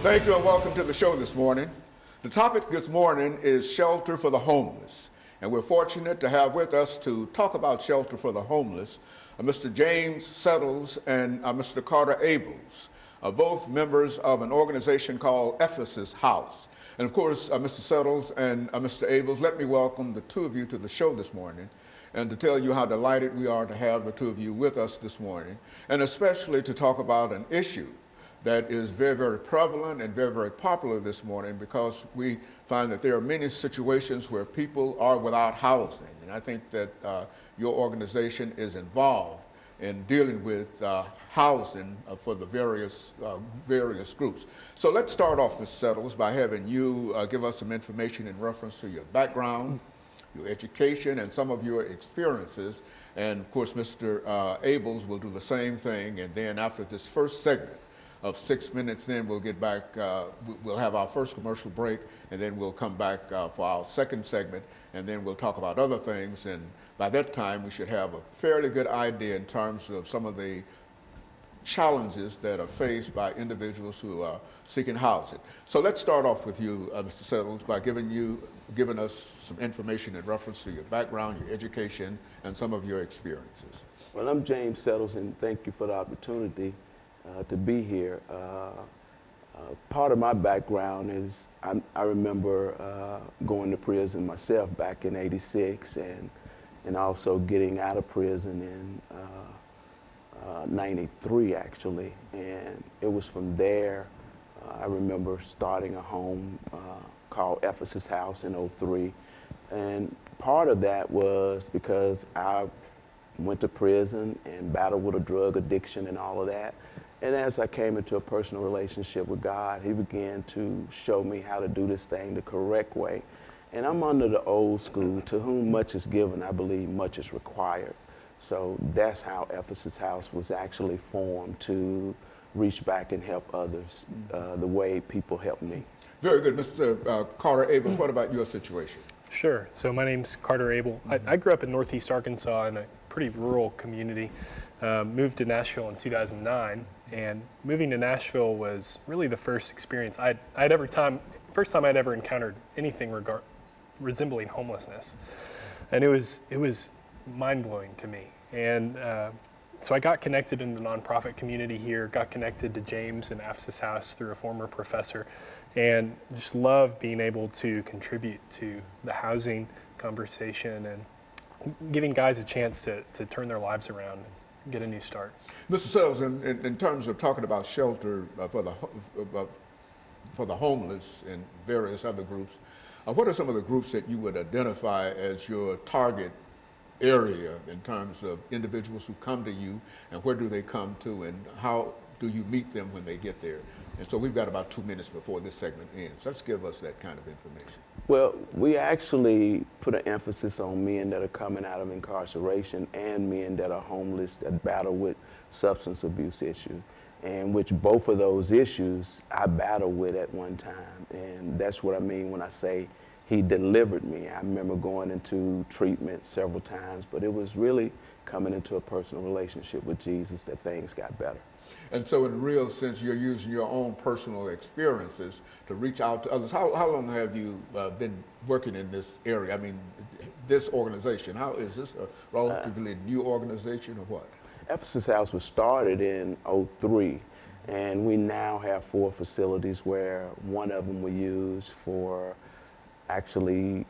Thank you and welcome to the show this morning. The topic this morning is shelter for the homeless. And we're fortunate to have with us to talk about shelter for the homeless, Mr. JSettles and Mr. Carter Abels, both members of an organization called Ephesus House. And of course, Mr. Settles and Mr. Abels, let me welcome the two of you to the show this morning and to tell you how delighted we are to have the two of you with us this morning, and especially to talk about an issue that is very, very prevalent and very, very popular this morning, because we find that there are many situations where people are without housing. And I think that your organization is involved in dealing with housing for the various groups. So let's start off, Mr. Settles, by having you give us some information in reference to your background, your education, and some of your experiences. And of course, Mr. Abels will do the same thing. And then after this first segment of 6 minutes, then we'll get back, we'll have our first commercial break, and then we'll come back for our second segment, and then we'll talk about other things. And by that time, we should have a fairly good idea in terms of some of the challenges that are faced by individuals who are seeking housing. So let's start off with you, Mr. Settles, by giving us some information in reference to your background, your education, and some of your experiences. Well, I'm James Settles, and thank you for the opportunity to be here. Part of my background is I remember going to prison myself back in '86, and also getting out of prison in '93 actually. And it was from there I remember starting a home called Ephesus House in '03. And part of that was because I went to prison and battled with a drug addiction and all of that. And as I came into a personal relationship with God, He began to show me how to do this thing the correct way. And I'm under the old school: to whom much is given, I believe much is required. So that's how Ephesus House was actually formed, to reach back and help others the way people help me. Very good. Mr. Carter Abel, what about your situation? Sure. So my name's Carter Abel. I grew up in Northeast Arkansas in a pretty rural community. Moved to Nashville in 2009, and moving to Nashville was really the first experience first time I'd ever encountered anything resembling homelessness, and it was mind-blowing to me. And so I got connected in the nonprofit community here, got connected to James and Ephesus House through a former professor, and just love being able to contribute to the housing conversation and giving guys a chance to turn their lives around and get a new start. Mr. Settles, in terms of talking about shelter for the homeless and various other groups, what are some of the groups that you would identify as your target area in terms of individuals who come to you, and where do they come to, and how do you meet them when they get there? And so we've got about 2 minutes before this segment ends. Let's give us that kind of information. Well, we actually put an emphasis on men that are coming out of incarceration and men that are homeless, that battle with substance abuse issues, and which both of those issues I battled with at one time. And that's what I mean when I say He delivered me. I remember going into treatment several times, but it was really coming into a personal relationship with Jesus that things got better. And so in a real sense, you're using your own personal experiences to reach out to others. How long have you been working in this area? I mean, this organization, how is this a relatively new organization or what? Ephesus House was started in '03, and we now have 4 facilities, where one of them we use for actually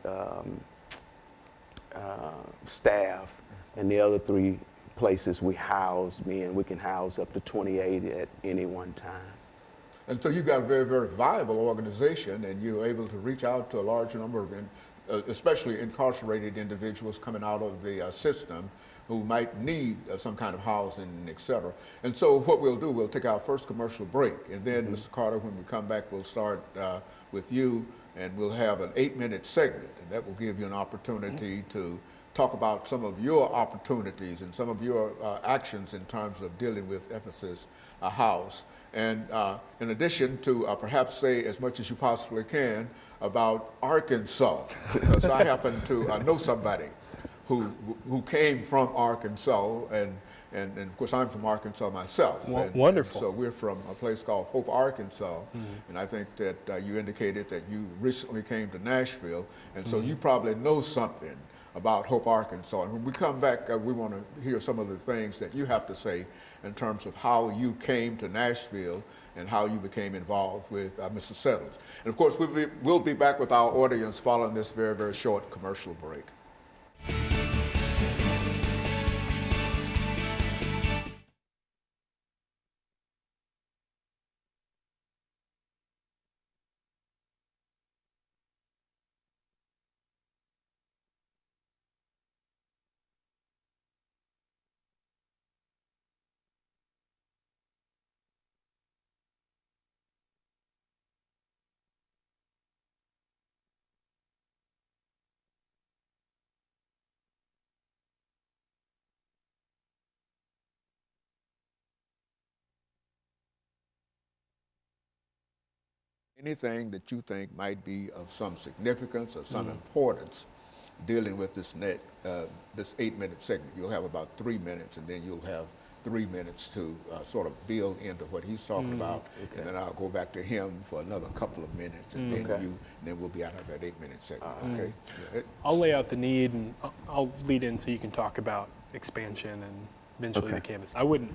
staff, and the other 3 places we house men. We can house up to 28 at any one time. And so you've got a very, very viable organization, and you're able to reach out to a large number of, especially incarcerated individuals coming out of the system who might need some kind of housing, et cetera. And so what we'll do, we'll take our first commercial break, and then, Mr. Carter, when we come back, we'll start with you, and we'll have an 8-minute segment, and that will give you an opportunity to talk about some of your opportunities and some of your actions in terms of dealing with Ephesus House. And in addition to perhaps say as much as you possibly can about Arkansas, because I happen to know somebody who came from Arkansas, and And of course, I'm from Arkansas myself. Wonderful. So we're from a place called Hope, Arkansas. And I think that you indicated that you recently came to Nashville, and so you probably know something about Hope, Arkansas. And when we come back, we want to hear some of the things that you have to say in terms of how you came to Nashville and how you became involved with Mr. Settles. And of course, we'll be back with our audience following this very, very short commercial break. Anything that you think might be of some significance or some importance dealing with this 8-minute segment. You'll have about 3 minutes, and then you'll have 3 minutes to sort of build into what he's talking about, and then I'll go back to him for another couple of minutes, and then we'll be out of that 8-minute segment. Okay. I'll lay out the need, and I'll lead in so you can talk about expansion and eventually the campus. I wouldn't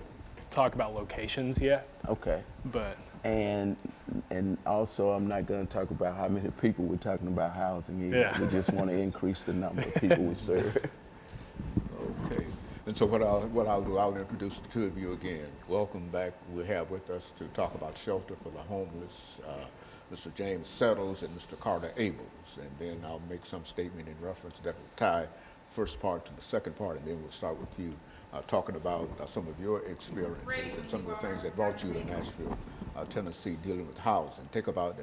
talk about locations yet. Okay. But and also, I'm not going to talk about how many people we're talking about housing either. Yeah. We just want to increase the number of people we serve. Okay. And so what I'll do, I'll introduce the two of you again. Welcome back. We have with us to talk about shelter for the homeless, Mr. James Settles and Mr. Carter Abels. And then I'll make some statement in reference that will tie first part to the second part, and then we'll start with you talking about some of your experiences and some of the things that brought you to Nashville, Tennessee, dealing with housing. Take about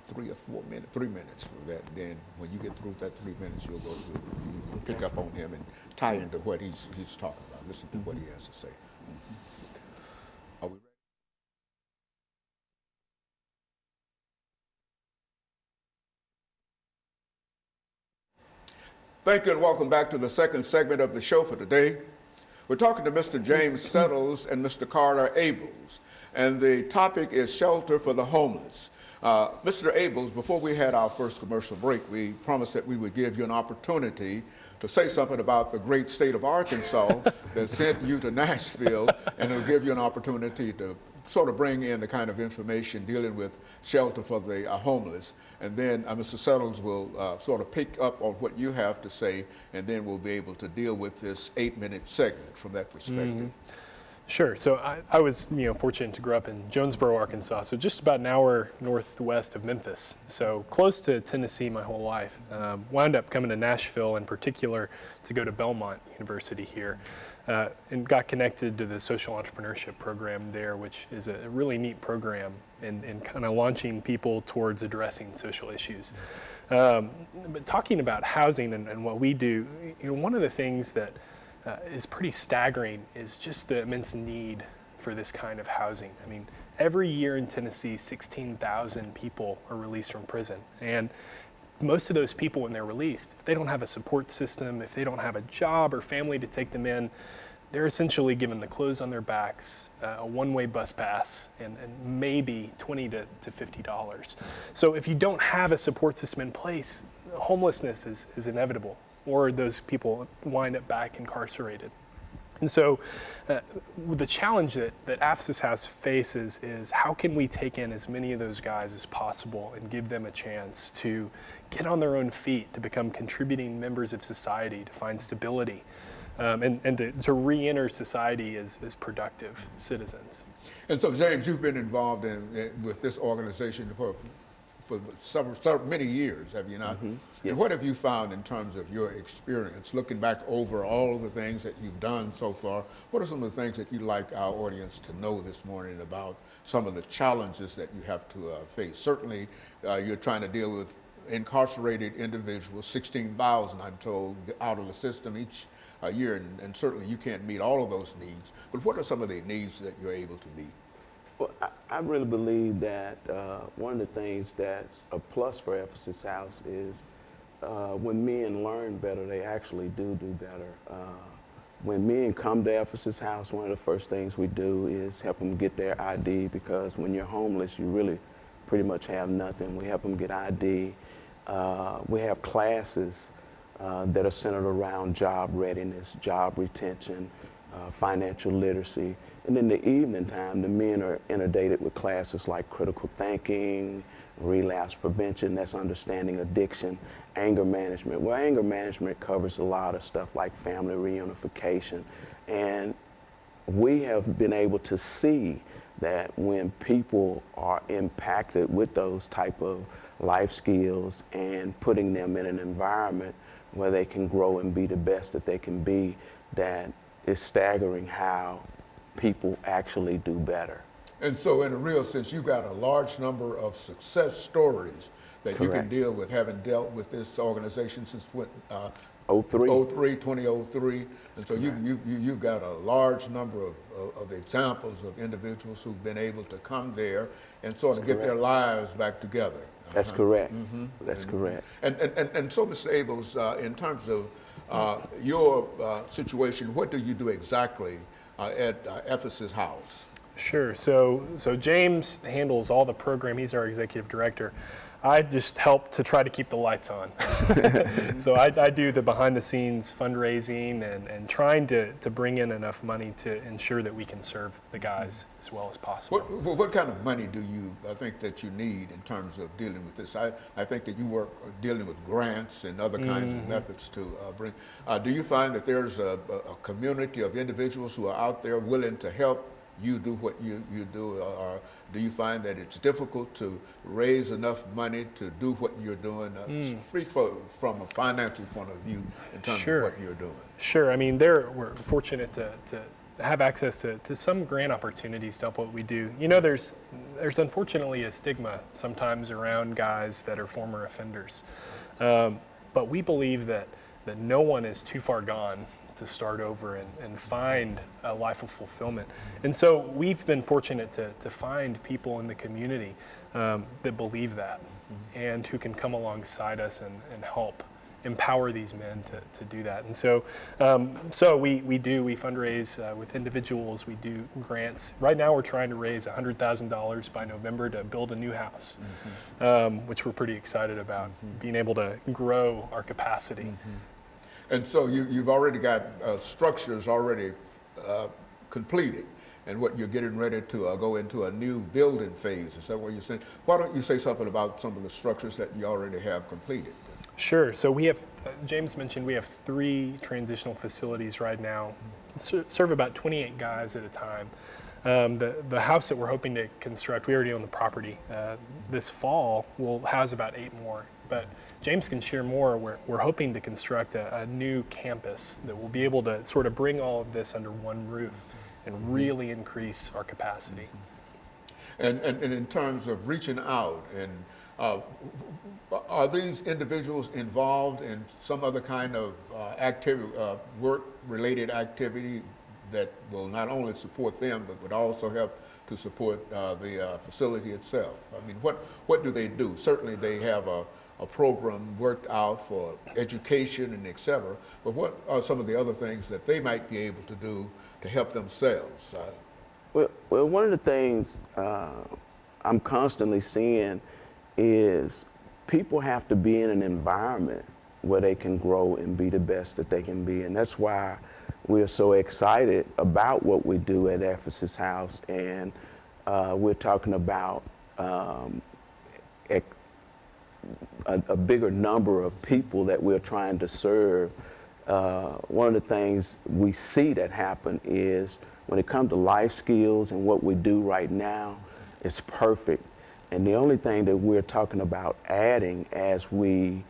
3 or 4 minutes, 3 minutes for that. Then when you get through that 3 minutes, you'll pick up on him and tie into what he's talking about. Listen to what he has to say. Are we ready? Thank you and welcome back to the second segment of the show for today. We're talking to Mr. James Settles and Mr. Carter Abels, and the topic is shelter for the homeless. Mr. Abels, before we had our first commercial break, we promised that we would give you an opportunity to say something about the great state of Arkansas that sent you to Nashville, and it'll give you an opportunity to sort of bring in the kind of information dealing with shelter for the homeless. And then Mr. Settles will sort of pick up on what you have to say, and then we'll be able to deal with this 8-minute segment from that perspective. Sure. So I was fortunate to grow up in Jonesboro, Arkansas, so just about an hour northwest of Memphis. So close to Tennessee my whole life. Wound up coming to Nashville in particular to go to Belmont University here, and got connected to the social entrepreneurship program there, which is a really neat program in kind of launching people towards addressing social issues. But talking about housing and what we do, one of the things that is pretty staggering is just the immense need for this kind of housing. I mean, every year in Tennessee, 16,000 people are released from prison. And most of those people, when they're released, if they don't have a support system, if they don't have a job or family to take them in, they're essentially given the clothes on their backs, a one-way bus pass, and maybe $20 to $50. So if you don't have a support system in place, homelessness is inevitable, or those people wind up back incarcerated. And so the challenge that AFSIS House faces is how can we take in as many of those guys as possible and give them a chance to get on their own feet, to become contributing members of society, to find stability, and to re-enter society as productive citizens. And so, James, you've been involved with this organization for many years, have you not? Yes. And what have you found in terms of your experience, looking back over all of the things that you've done so far? What are some of the things that you'd like our audience to know this morning about some of the challenges that you have to face? Certainly, you're trying to deal with incarcerated individuals, 16,000, I'm told, out of the system each year, and certainly you can't meet all of those needs. But what are some of the needs that you're able to meet? Well, I really believe that one of the things that's a plus for AFSIS House is when men learn better, they actually do better. when men come to Ephesus House, one of the first things we do is help them get their ID, because when you're homeless, you really pretty much have nothing. We help them get ID. We have classes that are centered around job readiness, job retention, financial literacy. And in the evening time, the men are inundated with classes like critical thinking, relapse prevention, that's understanding addiction, anger management. Well, anger management covers a lot of stuff like family reunification. And we have been able to see that when people are impacted with those type of life skills and putting them in an environment where they can grow and be the best that they can be, that it's staggering how people actually do better. And so in a real sense, you've got a large number of success stories that you can deal with, having dealt with this organization since what, 2003. And so you've got a large number of examples of individuals who've been able to come there and sort of get their lives back together. That's correct. That's correct. And so, Mr. Abels, in terms of your situation, what do you do exactly at Ephesus House? Sure. So James handles all the program. He's our executive director. I just help to try to keep the lights on. So I do the behind the scenes fundraising and trying to bring in enough money to ensure that we can serve the guys as well as possible. What kind of money do you think that you need in terms of dealing with this? I think that you work dealing with grants and other kinds of methods to bring. Do you find that there's a community of individuals who are out there willing to help you do what you do, or do you find that it's difficult to raise enough money to do what you're doing? Speak from a financial point of view in terms of what you're doing. Sure. I mean, we're fortunate to have access to some grant opportunities to help what we do. You know, there's unfortunately a stigma sometimes around guys that are former offenders, but we believe that no one is too far gone to start over and find a life of fulfillment. And so we've been fortunate to find people in the community that believe that and who can come alongside us and help empower these men to do that. And so we fundraise with individuals, we do grants. Right now we're trying to raise $100,000 by November to build a new house, which we're pretty excited about, being able to grow our capacity. And so you've already got structures already completed, and what you're getting ready to go into a new building phase. Is that what you're saying? Why don't you say something about some of the structures that you already have completed? Sure. So we have, James mentioned, we have 3 transitional facilities right now, serve about 28 guys at a time. The house that we're hoping to construct, we already own the property. This fall will house about 8 more, but James can share more. We're hoping to construct a new campus that will be able to sort of bring all of this under one roof and really increase our capacity. And in terms of reaching out, and are these individuals involved in some other kind of activity, work-related activity that will not only support them, but would also help to support the facility itself? I mean, what do they do? Certainly they have a program worked out for education and et cetera, but what are some of the other things that they might be able to do to help themselves? Well, one of the things I'm constantly seeing is people have to be in an environment where they can grow and be the best that they can be. And that's why we're so excited about what we do at Ephesus House. And we're talking about a bigger number of people that we're trying to serve. One of the things we see that happen is when it comes to life skills and what we do right now, it's perfect. And the only thing that we're talking about adding as we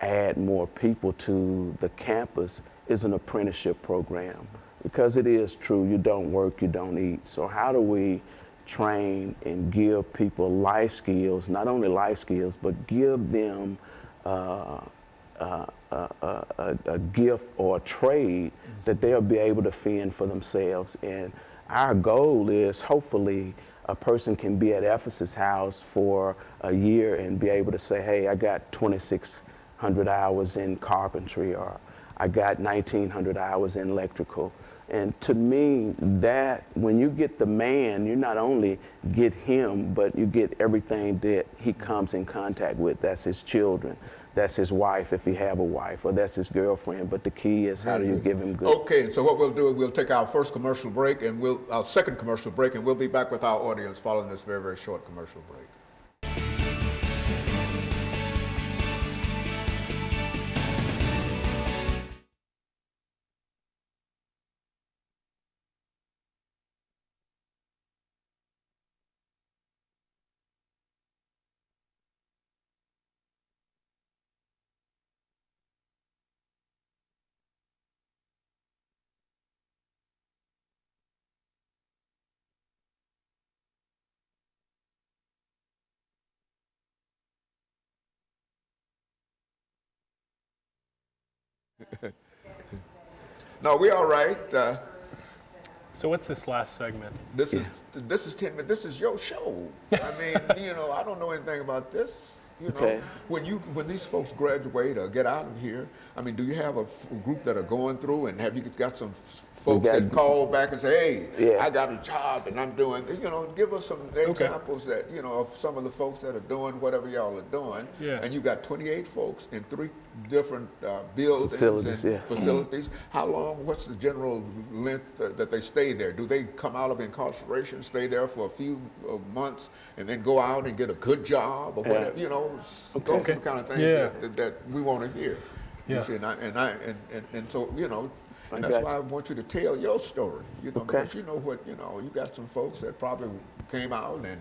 add more people to the campus is an apprenticeship program. Because it is true, you don't work, you don't eat. So how do we train and give people life skills, not only life skills, but give them a gift or a trade that they'll be able to fend for themselves. And our goal is hopefully a person can be at Ephesus House for a year and be able to say, hey, I got 2,600 hours in carpentry, or I got 1,900 hours in electrical. And to me, that when you get the man, you not only get him, but you get everything that he comes in contact with. That's his children, that's his wife if he have a wife, or that's his girlfriend. But the key is how do you give him good. Okay, so what we'll do is we'll take our first commercial break and our second commercial break, and we'll be back with our audience following this very, very short commercial break. No, we all right. So what's this last segment? This is 10 minutes. This is your show. I mean, I don't know anything about this. Okay. When these folks graduate or get out of here, I mean, do you have a group that are going through, and have you got some folks that call back and say, hey, I got a job and I'm doing, give us some examples that, of some of the folks that are doing whatever y'all are doing. Yeah. And you got 28 folks in 3 different buildings Facilities, and facilities. How long, what's the general length that they stay there? Do they come out of incarceration, stay there for a few months, and then go out and get a good job or whatever? Those are the kind of things that we want to hear. Yeah. You see, and so, and that's why I want you to tell your story, because you got some folks that probably came out and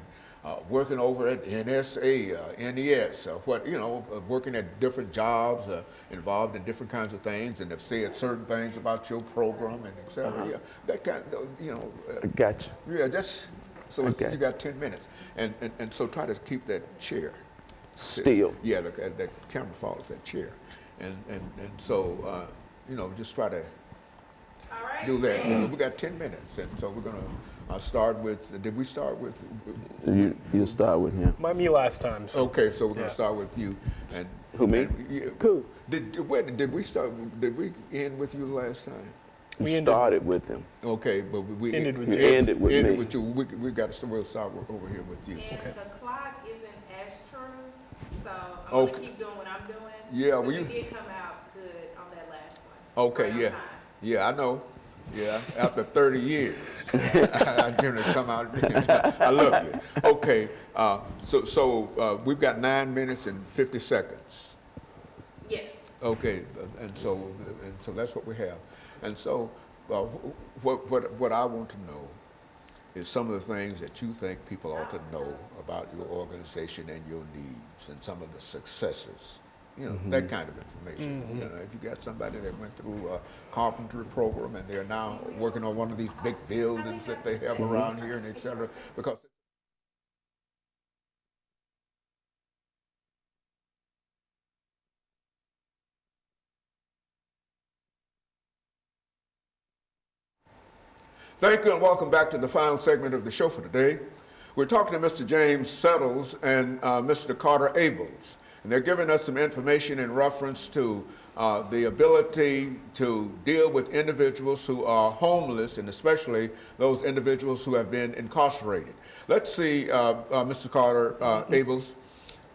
working over at NSA, NES, working at different jobs, involved in different kinds of things, and have said certain things about your program and et cetera. Yeah, that kind of, Gotcha. Yeah, so you got 10 minutes. And so try to keep that chair still. Yeah, that camera follows that chair. And so, just try to do that. We got 10 minutes, and so we're gonna start with. Did we start with? You start with him. Me last time. So. Okay, so we're gonna start with you. And who, me? Cool. Did we start? Did we end with you last time? We started with him. Okay, but we ended with you. Ended with you. We got to. We'll start over here with you. And the clock isn't as true, so I'm gonna keep doing what I'm doing. Yeah, well, you did come out good on that last one. Okay, yeah. Yeah, I know. Yeah, after 30 years, I generally come out. I love you. Okay, so we've got 9 minutes and 50 seconds. Yes. Okay, and so that's what we have. And so, what I want to know is some of the things that you think people ought to know about your organization and your needs, and some of the successes. That kind of information. If you got somebody that went through a carpentry program and they're now working on one of these big buildings that they have around here and et cetera, because Thank you and welcome back to the final segment of the show for today. We're talking to Mr. JSettles and Mr. Carter Abels. And they're giving us some information in reference to the ability to deal with individuals who are homeless, and especially those individuals who have been incarcerated. Let's see, Mr. Carter Abels,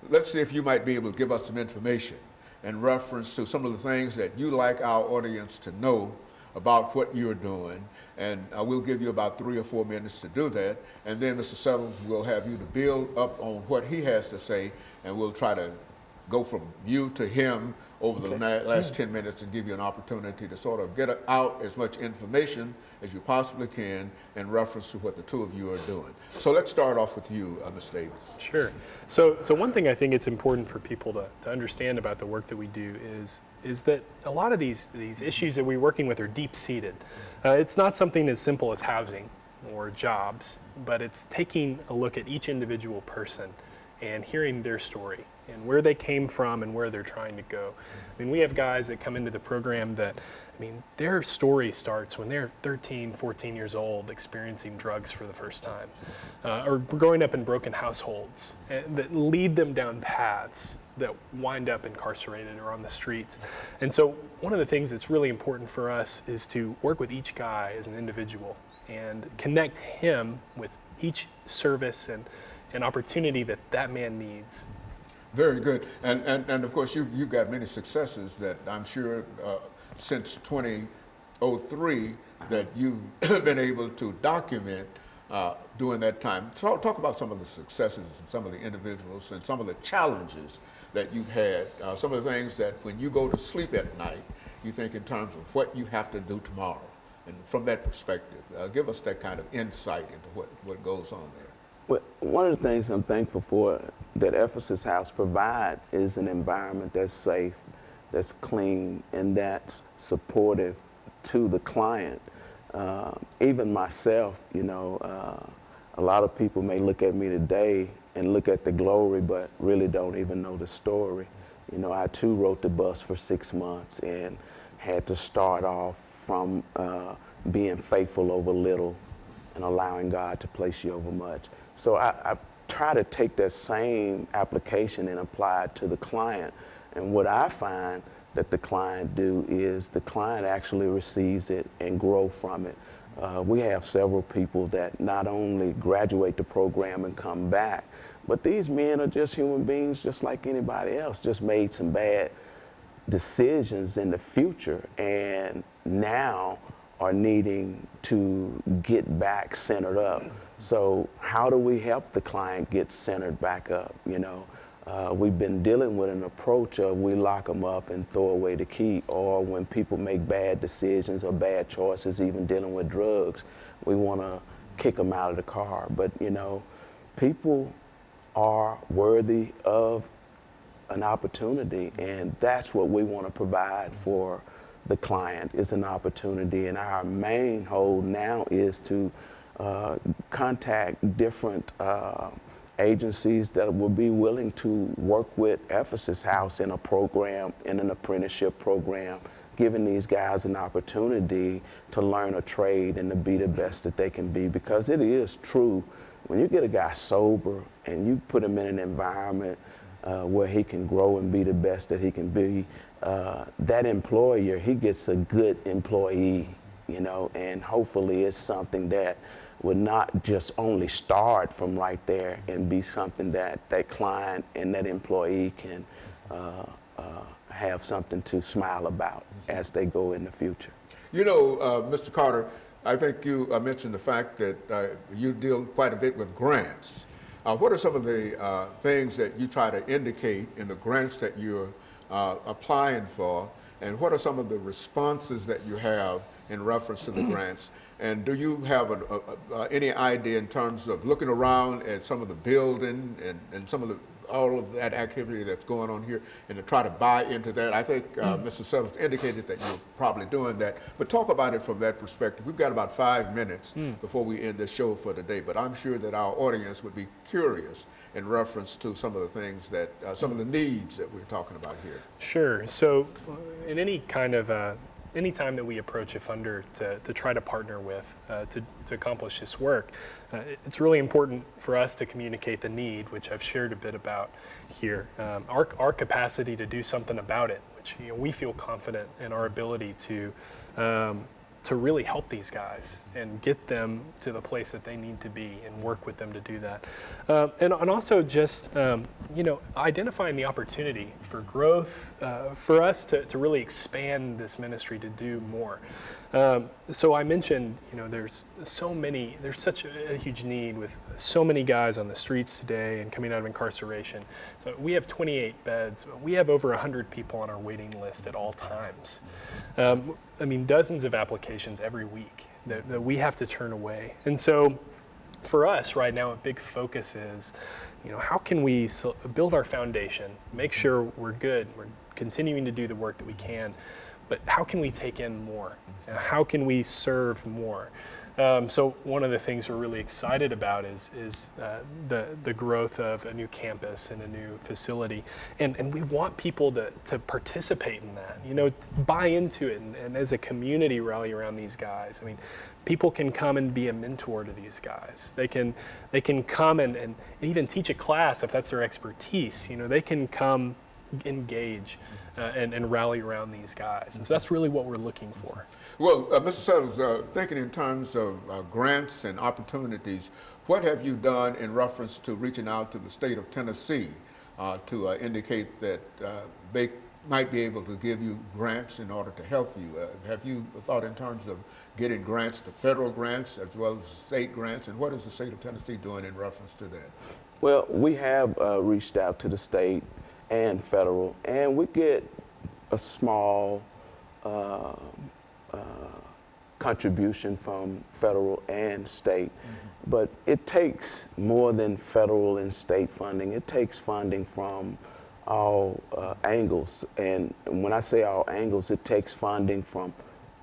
let's see if you might be able to give us some information in reference to some of the things that you like our audience to know about what you're doing. And we'll give you about 3 or 4 minutes to do that. And then Mr. Settles will have you to build up on what he has to say, and we'll try to go from you to him over the last 10 minutes and give you an opportunity to sort of get out as much information as you possibly can in reference to what the two of you are doing. So let's start off with you, Mr. Davis. Sure. So one thing I think it's important for people to understand about the work that we do is that a lot of these issues that we're working with are deep-seated. It's not something as simple as housing or jobs, but it's taking a look at each individual person and hearing their story and where they came from and where they're trying to go. I mean, we have guys that come into the program that, their story starts when they're 13, 14 years old, experiencing drugs for the first time, or growing up in broken households that lead them down paths that wind up incarcerated or on the streets. And so one of the things that's really important for us is to work with each guy as an individual and connect him with each service and opportunity that that man needs. Very good. And of course, you've got many successes that I'm sure since 2003 that you've been able to document during that time. Talk about some of the successes and some of the individuals and some of the challenges that you've had, some of the things that when you go to sleep at night, you think in terms of what you have to do tomorrow. And from that perspective, give us that kind of insight into what goes on there. Well, one of the things I'm thankful for that Ephesus House provides is an environment that's safe, that's clean, and that's supportive to the client. Even myself, you know, a lot of people may look at me today and look at the glory, but really don't even know the story. You know, I too rode the bus for 6 months and had to start off from being faithful over little and allowing God to place you over much. So I try to take that same application and apply it to the client. And what I find that the client do is the client actually receives it and grow from it. We have several people that not only graduate the program and come back, but these men are just human beings just like anybody else, just made some bad decisions in the future and now are needing to get back centered up. So how do we help the client get centered back up? You know, we've been dealing with an approach of we lock them up and throw away the key, or when people make bad decisions or bad choices, even dealing with drugs, we want to kick them out of the car. But you know, people are worthy of an opportunity, and that's what we want to provide for the client, is an opportunity. And our main hold now is to contact different agencies that will be willing to work with Ephesus House in a program, in an apprenticeship program, giving these guys an opportunity to learn a trade and to be the best that they can be. Because it is true, when you get a guy sober and you put him in an environment where he can grow and be the best that he can be, that employer, he gets a good employee, you know, and hopefully it's something that would not just only start from right there and be something that that client and that employee can have something to smile about as they go in the future. You know, Mr. Carter, I think you mentioned the fact that you deal quite a bit with grants. What are some of the things that you try to indicate in the grants that you're applying for, and what are some of the responses that you have in reference to the grants? And do you have any idea in terms of looking around at some of the building and some of all of that activity that's going on here and to try to buy into that? I think Mr. Settles indicated that you're probably doing that, but talk about it from that perspective. We've got about 5 minutes before we end this show for today, but I'm sure that our audience would be curious in reference to some of the things that, some of the needs that we're talking about here. Sure. So in any kind of anytime that we approach a funder to try to partner with to accomplish this work, it's really important for us to communicate the need, which I've shared a bit about here, our capacity to do something about it, which we feel confident in our ability to really help these guys and get them to the place that they need to be and work with them to do that. And also just, identifying the opportunity for growth, for us to really expand this ministry to do more. So I mentioned, there's such a huge need with so many guys on the streets today and coming out of incarceration. So we have 28 beds. We have over 100 people on our waiting list at all times. Dozens of applications every week that we have to turn away. And so for us right now, a big focus is, how can we build our foundation, make sure we're good, we're continuing to do the work that we can, but how can we take in more? How can we serve more? So one of the things we're really excited about is the growth of a new campus and a new facility. And we want people to participate in that, to buy into it and as a community rally around these guys. People can come and be a mentor to these guys. They can come and even teach a class if that's their expertise. They can come engage and rally around these guys. And so that's really what we're looking for. Well, Mr. Settles, thinking in terms of grants and opportunities, what have you done in reference to reaching out to the state of Tennessee to indicate that they might be able to give you grants in order to help you? Have you thought in terms of getting grants, the federal grants as well as state grants, and what is the state of Tennessee doing in reference to that? Well, we have reached out to the state and federal, and we get a small contribution from federal and state. But it takes more than federal and state funding. It takes funding from all angles. And when I say all angles, it takes funding from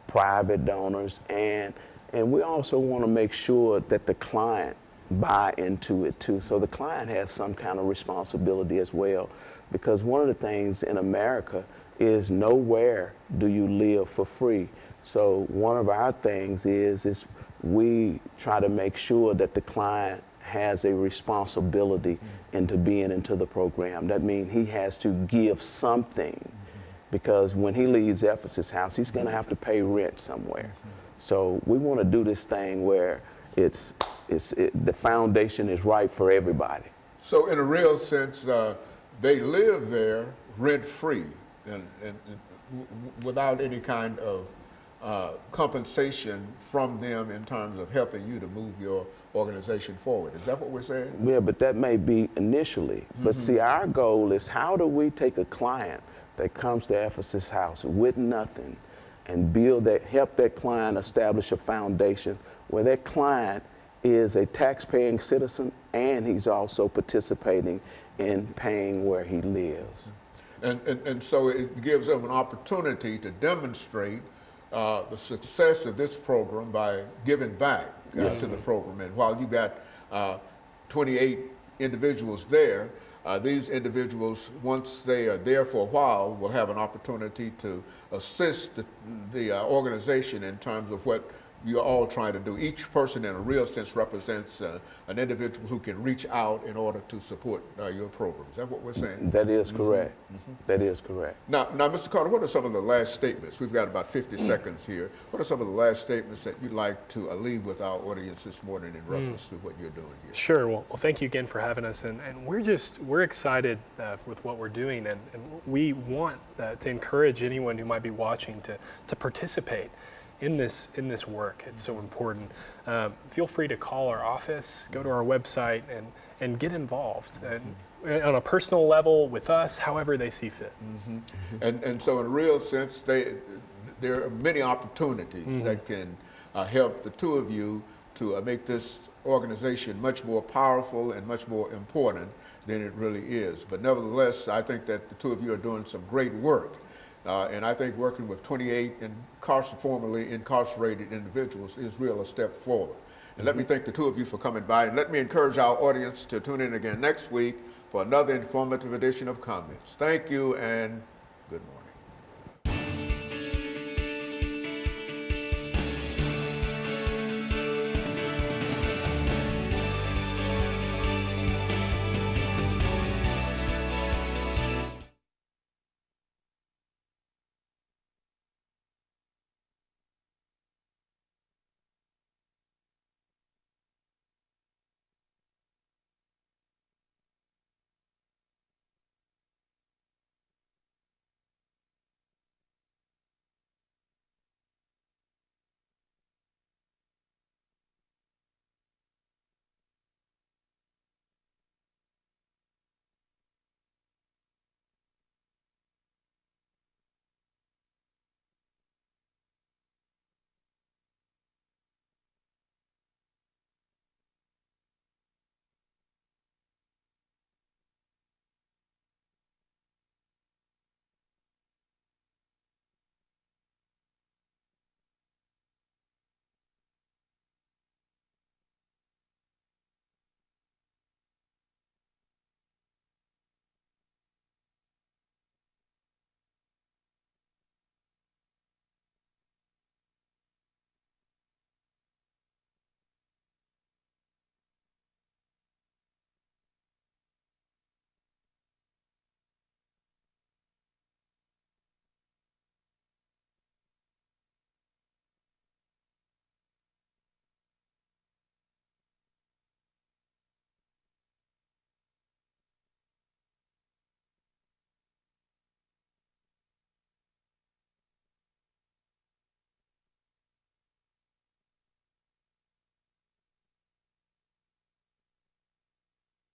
private donors, and we also want to make sure that the client buy into it too. So the client has some kind of responsibility as well, because one of the things in America is nowhere do you live for free. So one of our things is we try to make sure that the client has a responsibility into being into the program. That means he has to give something, because when he leaves Ephesus House, he's going to have to pay rent somewhere. So we want to do this thing where the foundation is right for everybody. So in a real sense, they live there rent-free and without any kind of compensation from them in terms of helping you to move your organization forward. Is that what we're saying? Yeah, but that may be initially. But see, our goal is, how do we take a client that comes to Ephesus House with nothing and help that client establish a foundation where that client is a tax-paying citizen and he's also participating in paying where he lives. And so it gives them an opportunity to demonstrate the success of this program by giving back to the program. And while you got 28 individuals there, these individuals, once they are there for a while, will have an opportunity to assist the organization in terms of what you're all trying to do. Each person in a real sense represents an individual who can reach out in order to support your program. Is that what we're saying? That is correct. That is correct. Now, Mr. Carter, what are some of the last statements? We've got about 50 seconds here. What are some of the last statements that you'd like to leave with our audience this morning in reference to what you're doing here? Sure. Well, thank you again for having us. And we're excited with what we're doing. And we want to encourage anyone who might be watching to participate in this work. It's so important. Feel free to call our office, go to our website, and get involved. And on a personal level with us, however they see fit. And so in a real sense, there are many opportunities that can help the two of you to make this organization much more powerful and much more important than it really is. But nevertheless, I think that the two of you are doing some great work. And I think working with 28 formerly incarcerated individuals is really a step forward. And let me thank the two of you for coming by, and let me encourage our audience to tune in again next week for another informative edition of Comments. Thank you and good morning.